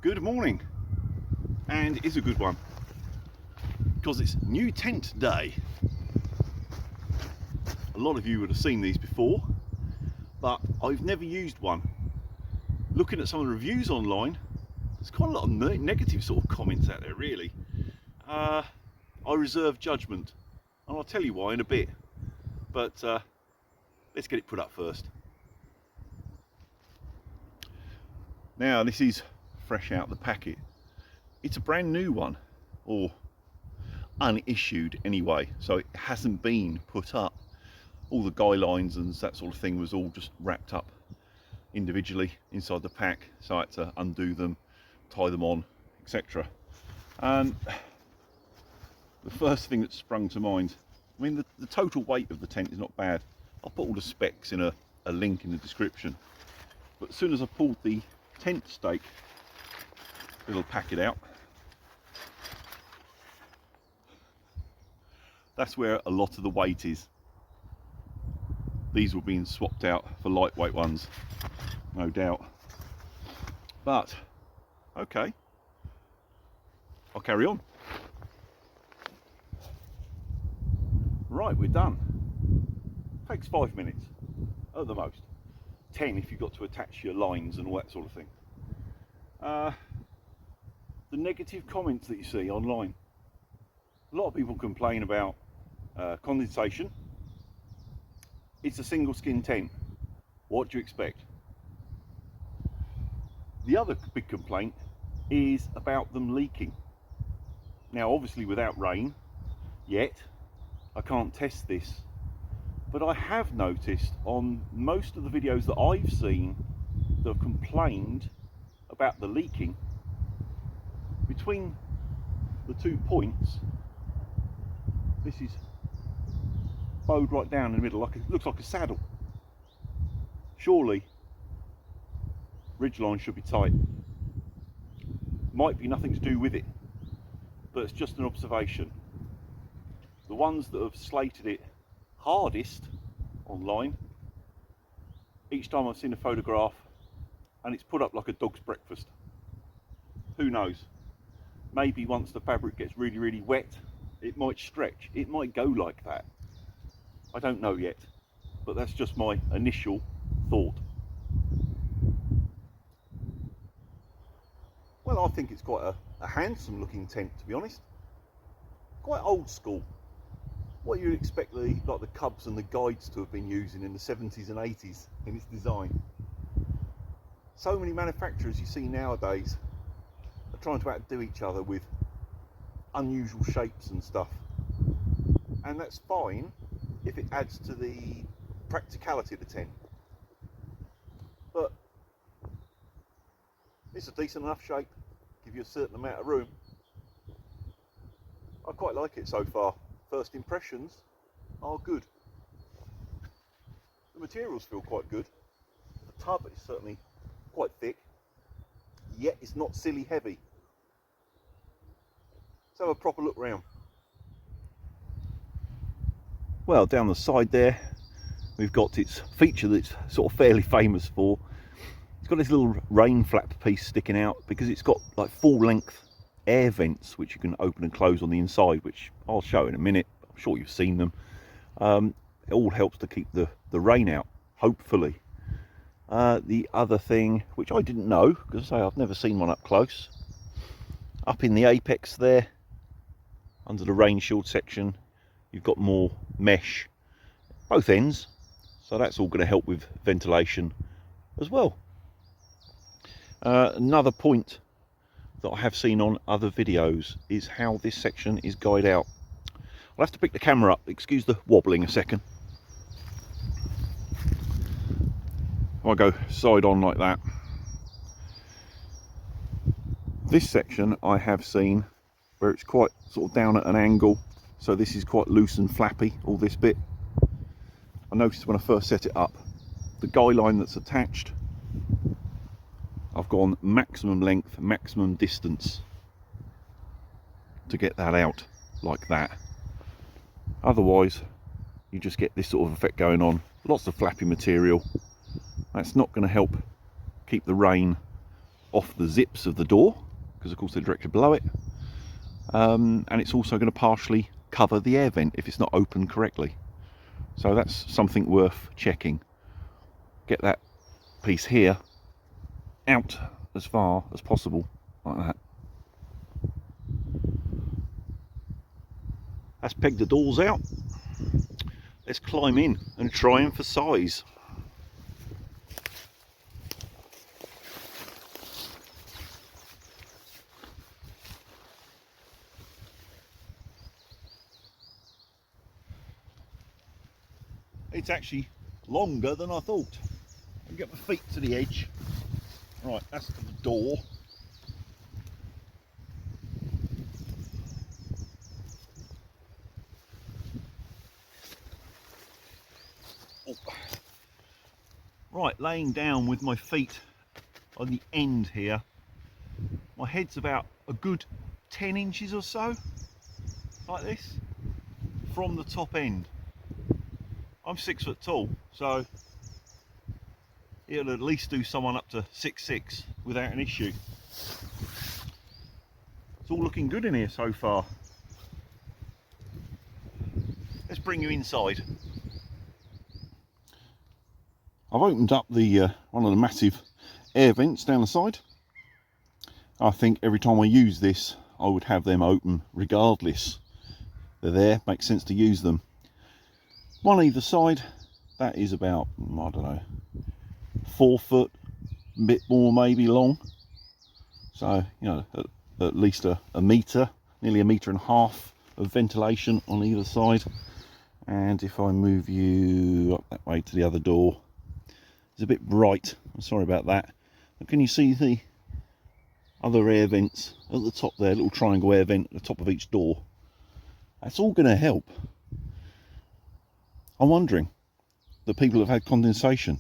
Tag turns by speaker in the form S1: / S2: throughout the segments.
S1: Good morning, and it's a good one because it's new tent day. A lot of you would have seen these before, but I've never used one. Looking at some of the reviews online, there's quite a lot of negative sort of comments out there, really. I reserve judgment, and I'll tell you why in a bit, but let's get it put up first. Now, this is fresh out the packet. It's a brand new one, or unissued anyway, so it hasn't been put up. All the guidelines and that sort of thing was all just wrapped up individually inside the pack, so I had to undo them, tie them on, etc. And the first thing that sprung to mind, I mean, the total weight of the tent is not bad. I'll put all the specs in a link in the description, but as soon as I pulled the tent stake little packet out, that's where a lot of the weight is. These were being swapped out for lightweight ones, no doubt. But okay, I'll carry on. Right, we're done. Takes 5 minutes at the most. 10 if you've got to attach your lines and all that sort of thing. The negative comments that you see online, a lot of people complain about condensation. It's a single skin tent. What do you expect? The other big complaint is about them leaking. Now, obviously without rain yet, I can't test this, but I have noticed on most of the videos that I've seen that have complained about the leaking, between the 2 points, this is bowed right down in the middle, looks like a saddle. Surely ridgeline should be tight. Might be nothing to do with it, but it's just an observation. The ones that have slated it hardest online, each time I've seen a photograph and it's put up like a dog's breakfast. Who knows? Maybe once the fabric gets really wet, it might stretch, it might go like that. I don't know yet, but that's just my initial thought. Well, I think it's quite a handsome looking tent, to be honest. Quite old school. What you'd expect like the Cubs and the Guides to have been using in the 70s and 80s in its design. So many manufacturers you see nowadays are trying to outdo each other with unusual shapes and stuff, and that's fine if it adds to the practicality of the tent, but it's a decent enough shape, give you a certain amount of room. I quite like it so far. First impressions are good. The materials feel quite good. The tub is certainly quite thick, yet it's not silly heavy. Let's have a proper look round. Well, down the side there, we've got its feature that's sort of fairly famous for. It's got this little rain flap piece sticking out because it's got like full length air vents which you can open and close on the inside, which I'll show in a minute. I'm sure you've seen them. It all helps to keep the rain out, hopefully. The other thing, which I didn't know, because I've never seen one up close, up in the apex there, under the rain shield section, you've got more mesh, both ends, so that's all going to help with ventilation as well. Another point that I have seen on other videos is how this section is guyed out. I'll have to pick the camera up, excuse the wobbling a second. If I go side on like that, this section I have seen where it's quite sort of down at an angle, so this is quite loose and flappy, all this bit. I noticed when I first set it up, the guy line that's attached, I've gone maximum length, maximum distance to get that out like that. Otherwise you just get this sort of effect going on, lots of flappy material. That's not going to help keep the rain off the zips of the door, because of course they're directly below it, and it's also going to partially cover the air vent if it's not opened correctly. So that's something worth checking. Get that piece here out as far as possible, like that. Let's peg the doors out. Let's climb in and try them for size. It's actually longer than I thought. I'll get my feet to the edge. Right, that's to the door. Oh. Right, laying down with my feet on the end here. My head's about a good 10 inches or so, like this, from the top end. I'm 6 foot tall, so it'll at least do someone up to 6'6" without an issue. It's all looking good in here so far. Let's bring you inside. I've opened up the one of the massive air vents down the side. I think every time I use this, I would have them open regardless. They're there, makes sense to use them. One either side, that is about, I don't know, 4 foot, a bit more maybe long. So, you know, at least a metre, nearly 1.5 meters of ventilation on either side. And if I move you up that way to the other door, it's a bit bright, I'm sorry about that. But can you see the other air vents at the top there, little triangle air vent at the top of each door? That's all going to help. I'm wondering, the people that have had condensation,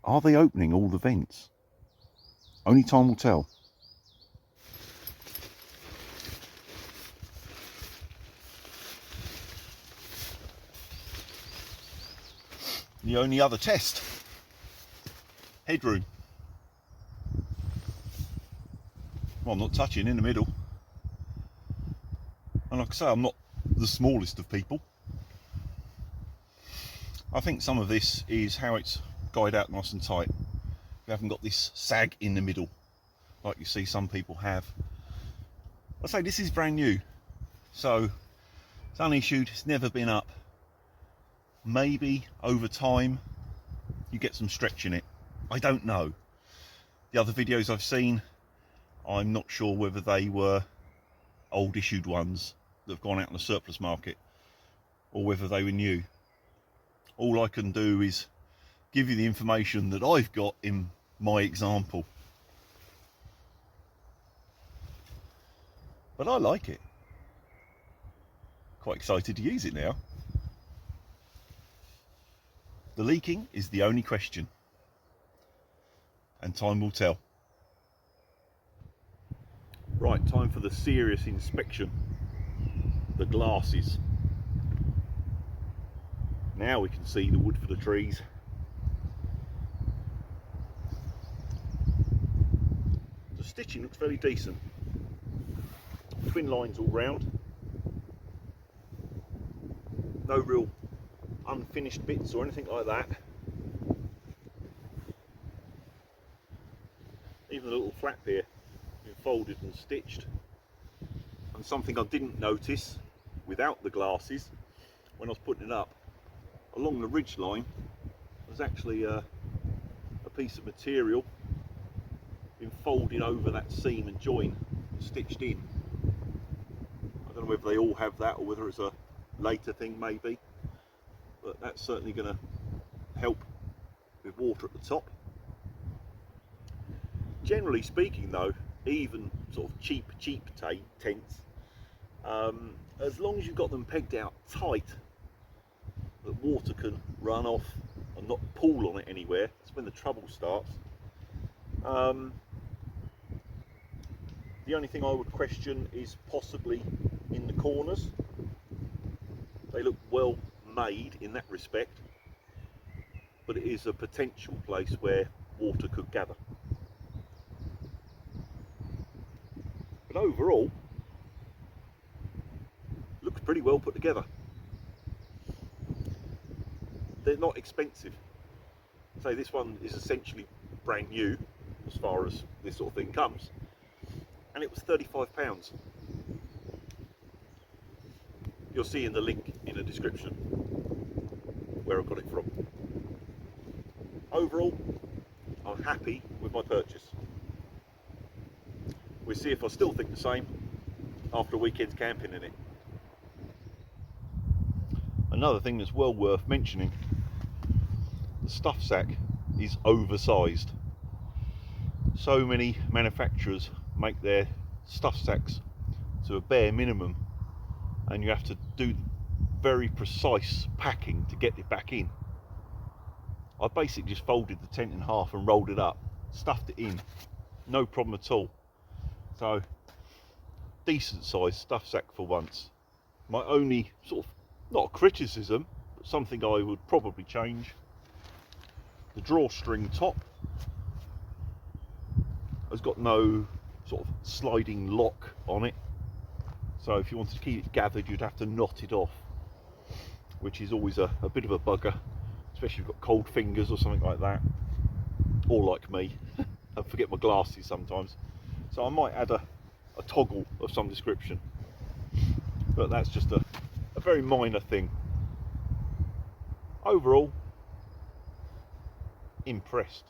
S1: are they opening all the vents? Only time will tell. The only other test, headroom. Well, I'm not touching in the middle. And like I say, I'm not the smallest of people. I think some of this is how it's guyed out nice and tight. You haven't got this sag in the middle like you see some people have. I say this is brand new, so it's unissued, it's never been up. Maybe over time you get some stretch in it, I don't know. The other videos I've seen, I'm not sure whether they were old issued ones that have gone out on the surplus market or whether they were new. All I can do is give you the information that I've got in my example. But I like it. Quite excited to use it now. The leaking is the only question, and time will tell. Right, time for the serious inspection. The glasses. Now we can see the wood for the trees. The stitching looks very decent. Twin lines all round. No real unfinished bits or anything like that. Even the little flap here been folded and stitched. And something I didn't notice without the glasses when I was putting it up, along the ridge line there's actually a piece of material been folded over that seam and join and stitched in. I don't know whether they all have that or whether it's a later thing maybe, but that's certainly going to help with water at the top. Generally speaking though, even sort of cheap tents, as long as you've got them pegged out tight that water can run off and not pool on it anywhere, that's when the trouble starts. The only thing I would question is possibly in the corners. They look well made in that respect, but it is a potential place where water could gather. But overall, looks pretty well put together. They're not expensive. So this one is essentially brand new as far as this sort of thing comes, and it was £35. You'll see in the link in the description where I got it from. Overall, I'm happy with my purchase. We'll see if I still think the same after a weekend's camping in it. Another thing that's well worth mentioning, the stuff sack is oversized. So many manufacturers make their stuff sacks to a bare minimum, and you have to do very precise packing to get it back in. I basically just folded the tent in half and rolled it up, stuffed it in, no problem at all. So, decent sized stuff sack for once. My only sort of, not a criticism, but something I would probably change, the drawstring top has got no sort of sliding lock on it. So if you wanted to keep it gathered, you'd have to knot it off, which is always a bit of a bugger, especially if you've got cold fingers or something like that, or like me, I forget my glasses sometimes. So I might add a toggle of some description, but that's just a very minor thing. Overall, impressed.